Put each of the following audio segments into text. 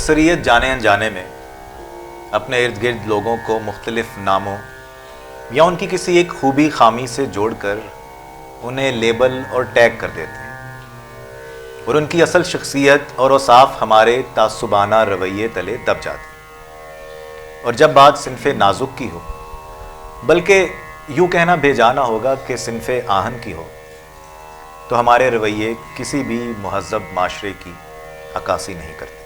اکثریت جانے انجانے میں اپنے ارد گرد لوگوں کو مختلف ناموں یا ان کی کسی ایک خوبی خامی سے جوڑ کر انہیں لیبل اور ٹیگ کر دیتے ہیں، اور ان کی اصل شخصیت اور اوصاف ہمارے تعصبانہ رویے تلے دب جاتے ہیں۔ اور جب بات صنف نازک کی ہو، بلکہ یوں کہنا بے جانا ہوگا کہ صنف آہن کی ہو، تو ہمارے رویے کسی بھی مہذب معاشرے کی عکاسی نہیں کرتے۔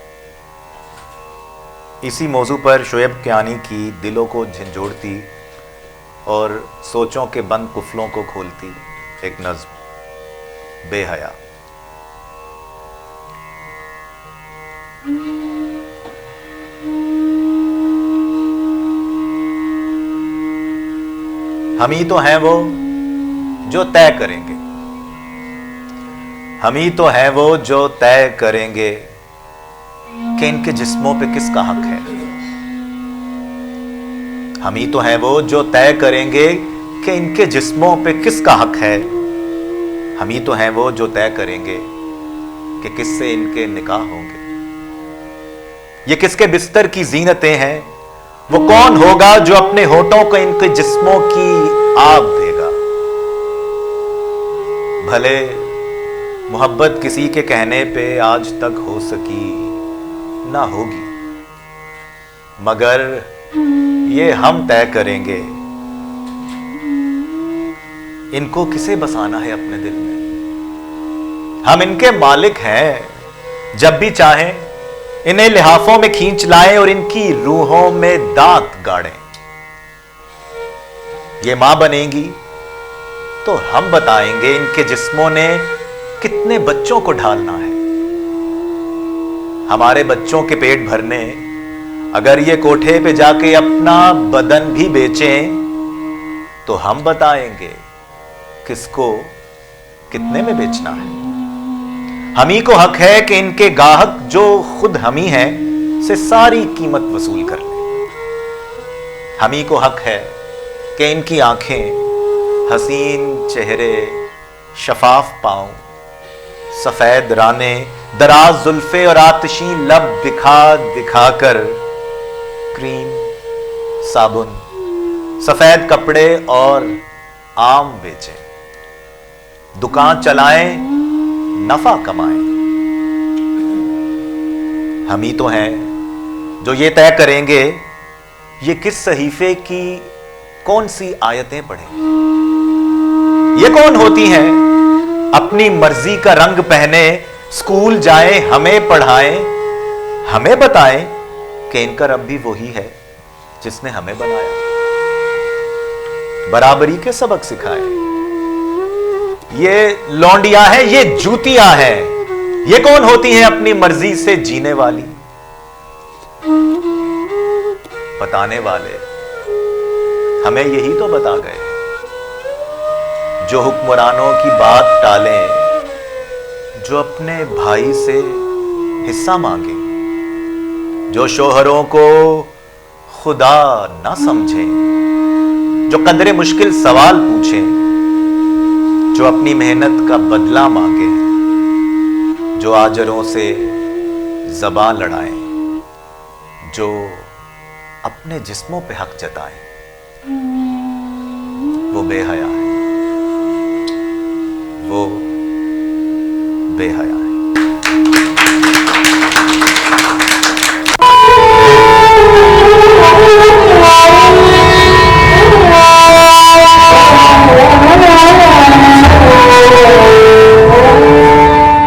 اسی موضوع پر شعیب کیانی کی دلوں کو جھنجھوڑتی اور سوچوں کے بند قفلوں کو کھولتی ایک نظم بے حیا۔ ہم ہی تو ہیں وہ جو طے کریں گے، ہم ہی تو ہیں وہ جو طے کریں گے کہ ان کے جسموں پہ کس کا حق ہے۔ ہم ہی تو ہیں وہ جو طے کریں گے کہ ان کے جسموں پہ کس کا حق ہے۔ ہم ہی تو ہیں وہ جو طے کریں گے کہ کس سے ان کے نکاح ہوں گے۔ یہ کس کے بستر کی زینتیں ہیں، وہ کون ہوگا جو اپنے ہونٹوں کو ان کے جسموں کی آب دے گا۔ بھلے محبت کسی کے کہنے پہ آج تک ہو سکی نہ ہوگی، مگر یہ ہم طے کریں گے ان کو کسے بسانا ہے اپنے دل میں۔ ہم ان کے مالک ہیں، جب بھی چاہیں انہیں لحافوں میں کھینچ لائیں اور ان کی روحوں میں دانت گاڑیں۔ یہ ماں بنیں گی تو ہم بتائیں گے ان کے جسموں نے کتنے بچوں کو ڈھالنا ہے۔ ہمارے بچوں کے پیٹ بھرنے اگر یہ کوٹھے پہ جا کے اپنا بدن بھی بیچیں تو ہم بتائیں گے کس کو کتنے میں بیچنا ہے۔ ہم ہی کو حق ہے کہ ان کے گاہک جو خود ہم ہی ہیں سے ساری قیمت وصول کر لیں۔ ہم ہی کو حق ہے کہ ان کی آنکھیں، حسین چہرے، شفاف پاؤں، سفید رانے، دراز زلفیں اور آتشی لب دکھا دکھا کر کریم، صابن، سفید کپڑے اور آم بیچیں، دکان چلائیں، نفع کمائیں۔ ہم ہی تو ہیں جو یہ طے کریں گے یہ کس صحیفے کی کون سی آیتیں پڑھیں۔ یہ کون ہوتی ہیں اپنی مرضی کا رنگ پہنے اسکول جائیں، ہمیں پڑھائیں، ہمیں بتائیں کہ ان کا رب بھی وہی ہے جس نے ہمیں بنایا، برابری کے سبق سکھائے۔ یہ لونڈیاں ہیں، یہ جوتیاں ہیں، یہ کون ہوتی ہیں اپنی مرضی سے جینے والی۔ بتانے والے ہمیں یہی تو بتا گئے، جو حکمرانوں کی بات ٹالیں، جو اپنے بھائی سے حصہ مانگیں، جو شوہروں کو خدا نہ سمجھیں، جو قدر مشکل سوال پوچھیں، جو اپنی محنت کا بدلہ مانگیں، جو آجروں سے زبان لڑائیں، جو اپنے جسموں پہ حق جتائیں، وہ بے حیا ہے، وہ بے حیا ہے۔